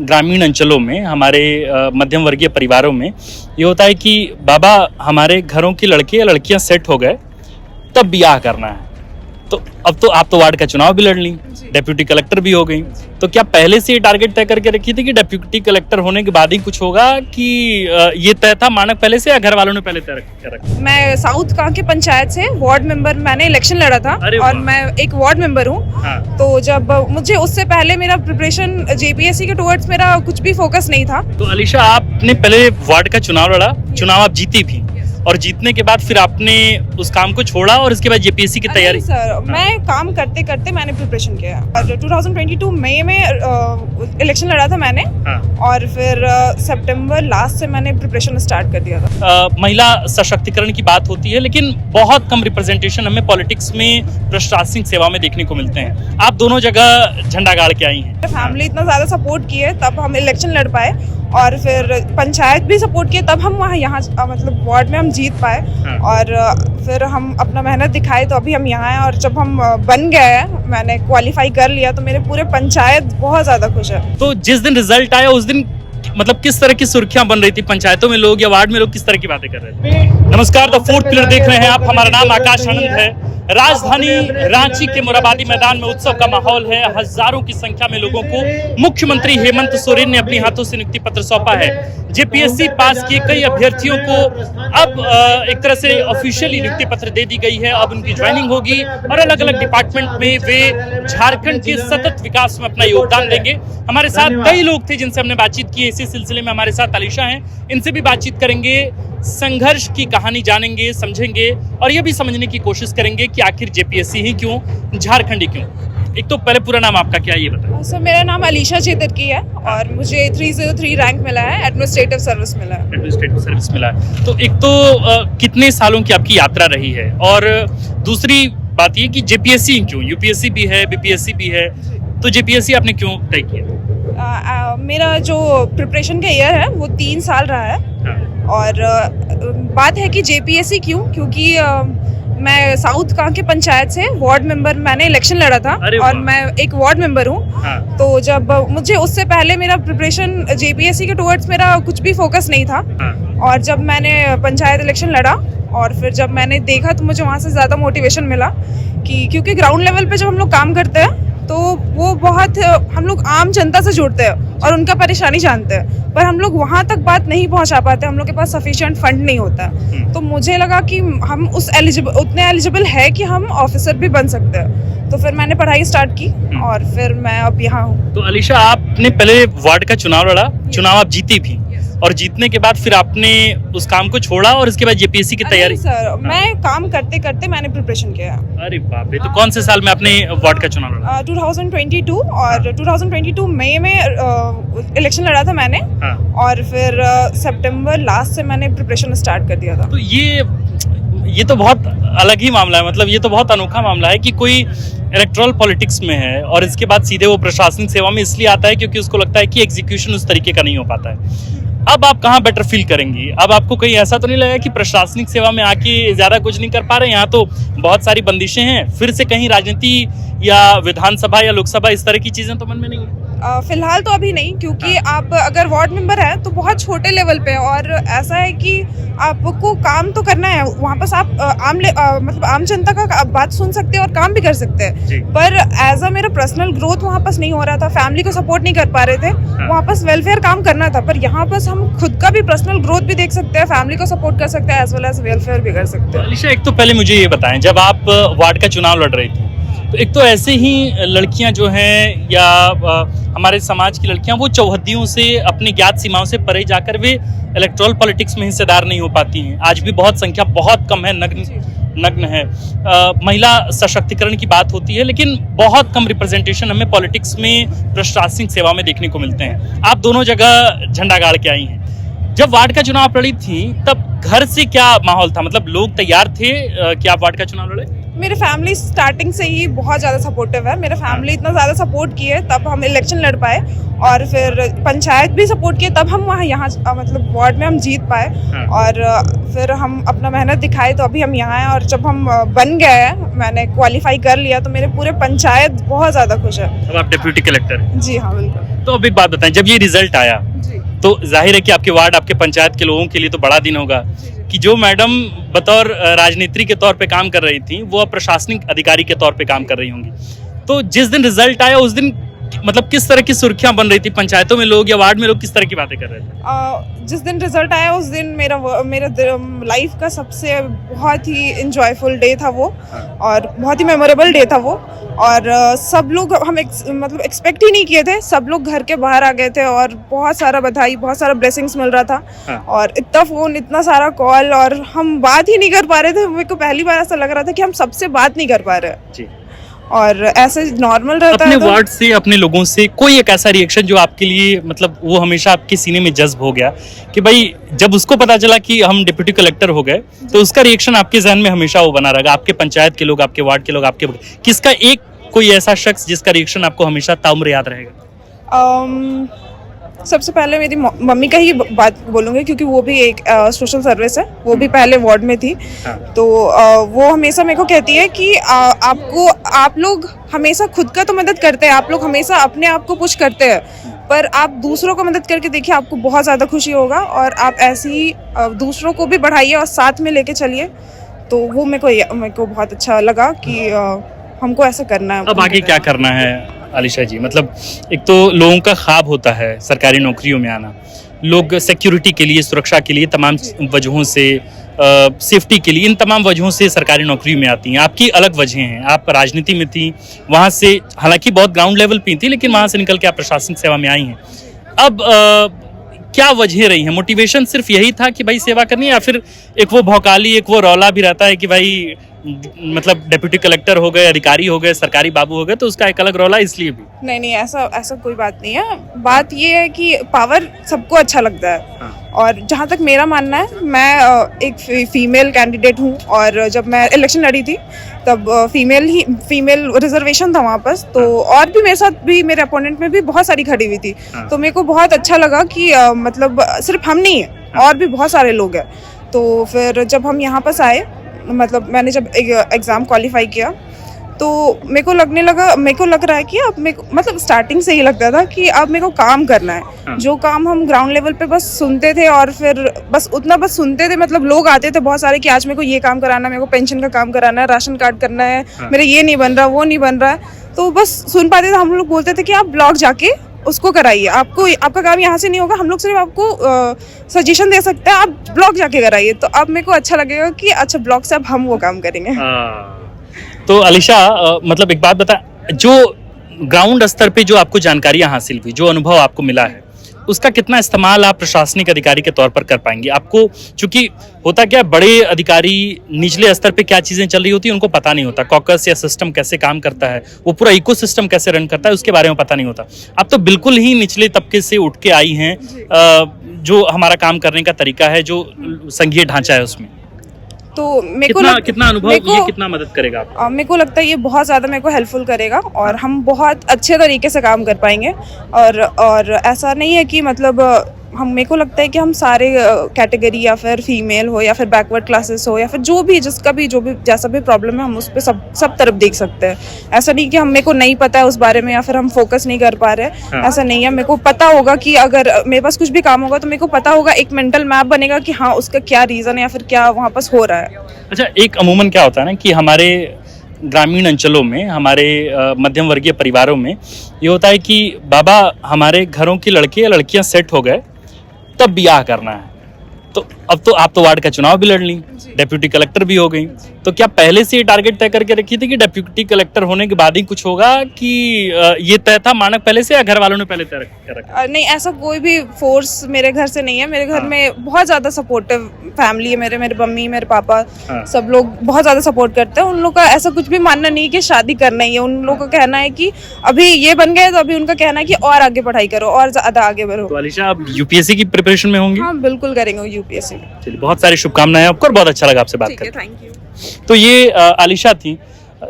ग्रामीण अंचलों में हमारे मध्यम वर्गीय परिवारों में ये होता है कि बाबा हमारे घरों के लड़के या लड़कियां सेट हो गए तब ब्याह करना है। तो अब तो आप तो वार्ड का चुनाव भी लड़ ली, डेप्यूटी कलेक्टर भी हो गई, तो क्या पहले से ये टारगेट तय करके रखी थी कि डेप्यूटी कलेक्टर होने के बाद ही कुछ होगा, कि ये तय था मानक पहले से, या घर वालों ने पहले तय कर रखा? मैं साउथ का के पंचायत से वार्ड मेंबर, मैंने इलेक्शन लड़ा था और मैं एक वार्ड मेंबर हूँ। हाँ। तो जब मुझे उससे पहले मेरा प्रिपरेशन जेपीएससी के टुवर्ड्स मेरा कुछ भी फोकस नहीं था। तो अलीशा, आपने पहले वार्ड का चुनाव लड़ा, चुनाव आप जीती भी, और जीतने के बाद फिर आपने उस काम को छोड़ा और उसके बाद जेपीएससी की तैयारी? सर, मैं काम करते करते मैंने प्रिपरेशन किया और 2022 मई में इलेक्शन लड़ा था मैंने। हाँ। और फिर सितंबर लास्ट से मैंने प्रिपरेशन स्टार्ट कर दिया था। महिला सशक्तिकरण की बात होती है, लेकिन बहुत कम रिप्रेजेंटेशन हमें पॉलिटिक्स में, प्रशासनिक सेवा में देखने को मिलते हैं। आप दोनों जगह झंडा गाड़ के आई हैं। फैमिली इतना ज्यादा सपोर्ट की है तब हम इलेक्शन लड़ पाए, और फिर पंचायत भी सपोर्ट किए तब हम यहाँ मतलब वार्ड में हम जीत पाए। हाँ। और फिर हम अपना मेहनत दिखाए तो अभी हम यहाँ हैं, और जब हम बन गए हैं, मैंने क्वालिफाई कर लिया, तो मेरे पूरे पंचायत बहुत ज्यादा खुश है। तो जिस दिन रिजल्ट आया उस दिन मतलब किस तरह की सुर्खियां बन रही थी पंचायतों में, लोग या वार्ड में लोग किस तरह की बातें कर रहे थे? नमस्कार, द फोर्थ पिलर देख रहे हैं आप। हमारा नाम आकाश आनंद है। राजधानी रांची के मोरहाबादी मैदान में उत्सव का माहौल है। हजारों की संख्या में लोगों को मुख्यमंत्री हेमंत सोरेन ने अपने हाथों से नियुक्ति पत्र सौंपा है। जेपीएससी पास किए कई अभ्यर्थियों को अब एक तरह से ऑफिशियली नियुक्ति पत्र दे दी गई है। अब उनकी ज्वाइनिंग होगी और अलग अलग डिपार्टमेंट में वे झारखंड के सतत विकास में अपना योगदान देंगे। हमारे साथ कई लोग थे जिनसे हमने बातचीत की। इसी सिलसिले में हमारे साथ अलीशा हैं, इनसे भी बातचीत करेंगे, संघर्ष की कहानी जानेंगे, समझेंगे और ये भी समझने की कोशिश करेंगे कि आखिर जेपीएससी ही क्यों, झारखंड ही क्यों। एक तो पहले पूरा नाम आपका क्या है ये बताएं। सर, मेरा नाम अलीशा चेतरकी है और मुझे 303 रैंक मिला है, एडमिनिस्ट्रेटिव सर्विस मिला है। एडमिनिस्ट्रेटिव सर्विस मिला है। तो एक तो कितने सालों की आपकी यात्रा रही है, और दूसरी बात ये कि जेपीएससी क्यों, यूपीएससी भी है, बीपीएससी भी है, तो जेपीएससी आपने क्यों तय किया? मेरा जो प्रिपरेशन का ईयर है वो 3 साल रहा है। हाँ। और बात है कि जेपीएससी क्यों, क्योंकि मैं साउथ का के पंचायत से वार्ड मेंबर, मैंने इलेक्शन लड़ा था और मैं एक वार्ड मेंबर हूँ। हाँ। तो जब मुझे उससे पहले मेरा प्रिपरेशन जेपीएससी के टुवर्ड्स मेरा कुछ भी फोकस नहीं था। हाँ। और जब मैंने पंचायत इलेक्शन लड़ा और फिर जब मैंने देखा तो मुझे वहाँ से ज़्यादा मोटिवेशन मिला कि क्योंकि ग्राउंड लेवल पे जब हम लोग काम करते हैं तो वो बहुत, हम लोग आम जनता से जुड़ते हैं और उनका परेशानी जानते हैं, पर हम लोग वहाँ तक बात नहीं पहुँचा पाते, हम लोग के पास सफिशिएंट फंड नहीं होता। तो मुझे लगा कि हम उतने एलिजिबल है कि हम ऑफिसर भी बन सकते हैं। तो फिर मैंने पढ़ाई स्टार्ट की और फिर मैं अब यहाँ हूँ। तो अलीशा, आपने पहले वार्ड का चुनाव लड़ा, चुनाव आप जीती भी, और जीतने के बाद फिर आपने उस काम को छोड़ा और उसके बाद जेपीएससी की तैयारी? सर, मैं काम करते करते मैंने प्रिपरेशन किया। अरे बाप रे, तो कौन से साल में आपने वार्ड का चुनाव लड़ा? 2022 और 2022 मई में इलेक्शन लड़ा था मैंने। हाँ। और फिर सितंबर लास्ट से मैंने प्रिपरेशन स्टार्ट कर दिया था। तो ये तो बहुत अलग ही मामला है, मतलब ये तो बहुत अनोखा मामला है कि कोई इलेक्टोरल पॉलिटिक्स में है और इसके बाद सीधे वो प्रशासनिक सेवा में इसलिए आता है क्योंकि उसको लगता है कि एग्जीक्यूशन उस तरीके का नहीं हो पाता है। अब आप कहाँ बेटर फील करेंगी? अब आपको कहीं ऐसा तो नहीं लगा कि प्रशासनिक सेवा में आके ज्यादा कुछ नहीं कर पा रहे? यहाँ तो बहुत सारी बंदिशें हैं, फिर से कहीं राजनीति या विधानसभा या लोकसभा इस तरह की चीजें तो मन में नहीं? फिलहाल तो अभी नहीं, क्योंकि आप अगर वार्ड मेंबर है तो बहुत छोटे लेवल पे, और ऐसा है कि आपको काम तो करना है वहाँ पर। आप मतलब आम जनता का बात सुन सकते हैं और काम भी कर सकते हैं, पर एज अ मेरा पर्सनल ग्रोथ वहाँ पर नहीं हो रहा था, फैमिली को सपोर्ट नहीं कर पा रहे थे। वहाँ पर वेलफेयर काम करना था, पर यहाँ पर हम खुद का भी पर्सनल ग्रोथ भी देख सकते हैं, फैमिली को सपोर्ट कर सकते हैं, एज वेल एज वेलफेयर भी कर सकते हैं। अलीशा, एक तो पहले मुझे ये बताएं, जब आप वार्ड का चुनाव लड़ रही थी तो एक तो ऐसे ही लड़कियां जो हैं या हमारे समाज की लड़कियां, वो चौहद्दियों से, अपनी ज्ञात सीमाओं से परे जाकर वे इलेक्टोरल पॉलिटिक्स में हिस्सेदार नहीं हो पाती हैं। आज भी बहुत संख्या बहुत कम है, नग्न है। महिला सशक्तिकरण की बात होती है, लेकिन बहुत कम रिप्रेजेंटेशन हमें पॉलिटिक्स में, प्रशासनिक सेवा में देखने को मिलते हैं। आप दोनों जगह झंडा गाड़ के आई हैं। जब वार्ड का चुनाव लड़ी थी तब घर से क्या माहौल था, मतलब लोग तैयार थे कि आप वार्ड का चुनाव लड़े? मेरे फैमिली स्टार्टिंग से ही बहुत ज़्यादा सपोर्टिव है। मेरे फैमिली इतना ज़्यादा सपोर्ट किए तब हम इलेक्शन लड़ पाए, और फिर पंचायत भी सपोर्ट किए तब हम यहाँ मतलब वार्ड में हम जीत पाए। और फिर हम अपना मेहनत दिखाए तो अभी हम यहाँ हैं, और जब हम बन गए हैं, मैंने क्वालिफाई कर लिया, तो मेरे पूरे पंचायत बहुत ज़्यादा खुश है। अब आप डिप्यूटी कलेक्टर हैं। जी हाँ, बिल्कुल। तो अब एक बात बताएं, जब ये रिजल्ट आया जी तो जाहिर है कि आपके वार्ड, आपके पंचायत के लोगों के लिए तो बड़ा दिन होगा कि जो मैडम बतौर राजनीति के तौर पे काम कर रही थी, वो अब प्रशासनिक अधिकारी के तौर पे काम कर रही होंगी। तो जिस दिन रिजल्ट आया उस दिन मतलब किस तरह की सुर्खियां बन रही थी पंचायतों में, लोग या वार्ड में लोग किस तरह की बातें कर रहे थे? जिस दिन रिजल्ट आया उस दिन मेरा लाइफ का सबसे बहुत ही इंजॉयफुल डे था वो, और बहुत ही मेमोरेबल डे था वो। और सब लोग हम मतलब एक्सपेक्ट ही नहीं किए थे, सब लोग घर के बाहर आ गए थे, और बहुत सारा बधाई, बहुत सारा ब्लेसिंग्स मिल रहा था। और इतना फोन, इतना सारा कॉल, और हम बात ही नहीं कर पा रहे थे। मेरे को पहली बार ऐसा लग रहा था कि हम सबसे बात नहीं कर पा रहे जी। और ऐसे नॉर्मल रहता अपने है तो वार्ड से, अपने लोगों से कोई एक ऐसा रिएक्शन जो आपके लिए मतलब वो हमेशा आपके सीने में जज्ब हो गया कि भाई जब उसको पता चला कि हम डिप्यूटी कलेक्टर हो गए, तो उसका रिएक्शन आपके जहन में हमेशा वो बना रहेगा? आपके पंचायत के लोग, आपके वार्ड के लोग, आपके किसका एक कोई ऐसा शख्स जिसका रिएक्शन आपको हमेशा ताउम्र याद रहेगा? सबसे पहले मेरी मम्मी का ही बात बोलूँगी, क्योंकि वो भी एक सोशल सर्विस है, वो भी पहले वार्ड में थी। तो वो हमेशा मेरे को कहती है कि आप लोग हमेशा खुद का तो मदद करते हैं, आप लोग हमेशा अपने आप को पुश करते हैं, पर आप दूसरों को मदद करके देखिए, आपको बहुत ज़्यादा खुशी होगा, और आप ऐसे ही दूसरों को भी बढ़ाइए और साथ में लेके चलिए। तो वो मेरे को बहुत अच्छा लगा कि हमको ऐसा करना है। अब आगे क्या करना है आलिशा जी? मतलब एक तो लोगों का ख्वाब होता है सरकारी नौकरियों में आना, लोग सिक्योरिटी के लिए, सुरक्षा के लिए, तमाम वजहों से, सेफ्टी के लिए, इन तमाम वजहों से सरकारी नौकरी में आती हैं। आपकी अलग वजहें हैं, आप राजनीति में थी, वहाँ से हालांकि बहुत ग्राउंड लेवल पे थी, लेकिन वहाँ से निकल के आप प्रशासनिक सेवा में आई हैं। अब क्या वजह रही है? मोटिवेशन सिर्फ यही था कि भाई सेवा करनी है, या फिर एक वो भौकाली, एक वो रौला भी रहता है कि भाई मतलब डिप्यूटी कलेक्टर हो गए, अधिकारी हो गए, सरकारी बाबू हो गए, तो उसका एक अलग रौला इसलिए भी? नहीं, ऐसा कोई बात नहीं है। बात ये है कि पावर सबको अच्छा लगता है। और जहाँ तक मेरा मानना है, मैं एक फीमेल कैंडिडेट हूँ, और जब मैं इलेक्शन लड़ी थी तब फीमेल रिजर्वेशन था वहाँ पर, तो और भी मेरे साथ भी, मेरे अपोनेंट में भी बहुत सारी खड़ी हुई थी। तो मेरे को बहुत अच्छा लगा कि मतलब सिर्फ हम नहीं है, और भी बहुत सारे लोग हैं। तो फिर जब हम यहाँ पर आए, मतलब मैंने जब एग्ज़ाम क्वालिफाई किया, तो मेरे को लग रहा है कि अब मतलब स्टार्टिंग से ही लगता था कि अब मेरे को काम करना है। जो काम हम ग्राउंड लेवल पे बस सुनते थे, और फिर बस सुनते थे, मतलब लोग आते थे बहुत सारे कि आज मेरे को ये काम कराना है, मेरे को पेंशन का काम कराना है, राशन कार्ड करना है, मेरा ये नहीं बन रहा, वो नहीं बन रहा है, तो बस सुन पाते थे। हम लोग बोलते थे कि आप ब्लॉक जाके उसको कराइए, आपका काम यहाँ से नहीं होगा, हम लोग सिर्फ आपको सजेशन दे सकते हैं, आप ब्लॉक जाके कराइए। तो अब मेरे को अच्छा लगेगा कि अच्छा, ब्लॉक से अब हम वो काम करेंगे। तो आलिशा, मतलब एक बात बता, जो ग्राउंड स्तर पे जो आपको जानकारियां हासिल हुई, जो अनुभव आपको मिला है, उसका कितना इस्तेमाल आप प्रशासनिक अधिकारी के तौर पर कर पाएंगे? आपको चूंकि होता क्या, बड़े अधिकारी निचले स्तर पे क्या चीजें चल रही होती है उनको पता नहीं होता, कॉकस या सिस्टम कैसे काम करता है, वो पूरा इकोसिस्टम कैसे रन करता है, उसके बारे में पता नहीं होता। आप तो बिल्कुल ही निचले तबके से उठ के आई हैं, जो हमारा काम करने का तरीका है, जो संघीय ढांचा है उसमें, तो कितना अनुभव, ये कितना मदद करेगा आपको? मेरे को लगता है ये बहुत ज़्यादा मेरे को हेल्पफुल करेगा, और हम बहुत अच्छे तरीके से काम कर पाएंगे। और ऐसा नहीं है कि मतलब मेरे को लगता है कि हम सारे कैटेगरी, या फिर फीमेल हो, या फिर बैकवर्ड क्लासेस हो, या फिर जो भी जैसा भी प्रॉब्लम है, हम उस पर सब तरफ देख सकते हैं। ऐसा नहीं कि मेरे को नहीं पता है उस बारे में, या फिर हम फोकस नहीं कर पा रहे। ऐसा नहीं है, मेरे को पता होगा कि अगर मेरे पास कुछ भी काम होगा तो मेरे को पता होगा, एक मेंटल मैप बनेगा कि हाँ, उसका क्या रीज़न है, या फिर क्या वहाँ पास हो रहा है। अच्छा, एक अमूमन क्या होता है ना कि हमारे ग्रामीण अंचलों में, हमारे मध्यम वर्गीय परिवारों में ये होता है कि बाबा, हमारे घरों की लड़के या लड़कियां सेट हो गए, तब ब्याह करना है। तो अब तो आप तो वार्ड का चुनाव भी लड़ ली, डिप्यूटी कलेक्टर भी हो गई, तो क्या पहले से ये टारगेट तय करके रखी थी कि डिप्यूटी कलेक्टर होने के बाद ही कुछ होगा, कि ये तय था मानक पहले से, या घर वालों ने पहले तय कर रखा? नहीं, ऐसा कोई भी फोर्स मेरे घर से नहीं है। मेरे घर में बहुत ज्यादा सपोर्टिव फैमिली है, मेरे मम्मी, मेरे पापा, सब लोग बहुत ज्यादा सपोर्ट करते हैं। उन लोग का ऐसा कुछ भी मानना नहीं कि शादी करना ही है, उन लोगों का कहना है कि अभी ये बन गए, तो अभी उनका कहना है कि और आगे पढ़ाई करो, और ज्यादा आगे बढ़ो। तो आलिशा, आप यूपीएससी की प्रिपरेशन में होंगी? हाँ, बिल्कुल करेंगे यूपीएससी। चलिए, बहुत सारी शुभकामनाएं आपको और बहुत अच्छा लगा आपसे बात ठीक है, करके। Thank you. तो ये आलिशा थी।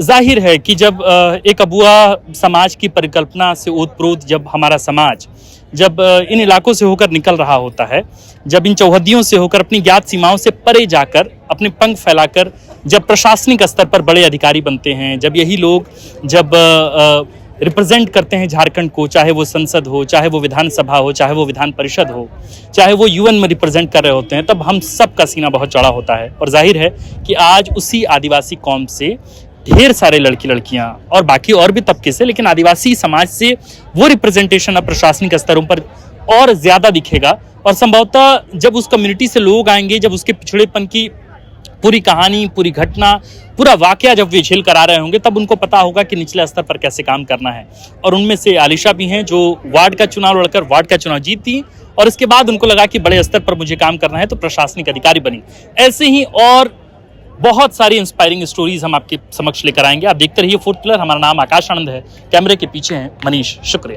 जाहिर है कि जब एक अबुआ समाज की परिकल्पना से ओतप्रोत जब हमारा समाज जब इन इलाकों से होकर निकल रहा होता है, जब इन चौहदियों से होकर अपनी ज्ञात सीमाओं से परे जाकर अपने पंख फैलाकर जब प्रशासनिक स्तर पर बड़े अधिकारी बनते हैं, जब यही लोग जब रिप्रेजेंट करते हैं झारखंड को, चाहे वो संसद हो, चाहे वो विधानसभा हो, चाहे वो विधान परिषद हो, चाहे वो यूएन में रिप्रेजेंट कर रहे होते हैं, तब हम सब का सीना बहुत चौड़ा होता है। और जाहिर है कि आज उसी आदिवासी कौम से ढेर सारे लड़की लड़कियां और बाकी और भी तबके से, लेकिन आदिवासी समाज से वो रिप्रेजेंटेशन अब प्रशासनिक स्तरों पर और ज्यादा दिखेगा। और संभवतः जब उस कम्युनिटी से लोग आएंगे, जब उसके पिछड़ेपन की पूरी कहानी, पूरी घटना, पूरा वाकया जब वे झेल कर आ रहे होंगे, तब उनको पता होगा कि निचले स्तर पर कैसे काम करना है। और उनमें से आलिशा भी हैं जो वार्ड का चुनाव लड़कर वार्ड का चुनाव जीती और इसके बाद उनको लगा कि बड़े स्तर पर मुझे काम करना है, तो प्रशासनिक अधिकारी बनी। ऐसे ही और बहुत सारी इंस्पायरिंग स्टोरीज हम आपके समक्ष लेकर आएंगे। आप देखते रहिए फोर्थ पिलर। हमारा नाम आकाश आनंद है, कैमरे के पीछे हैं मनीष। शुक्रिया।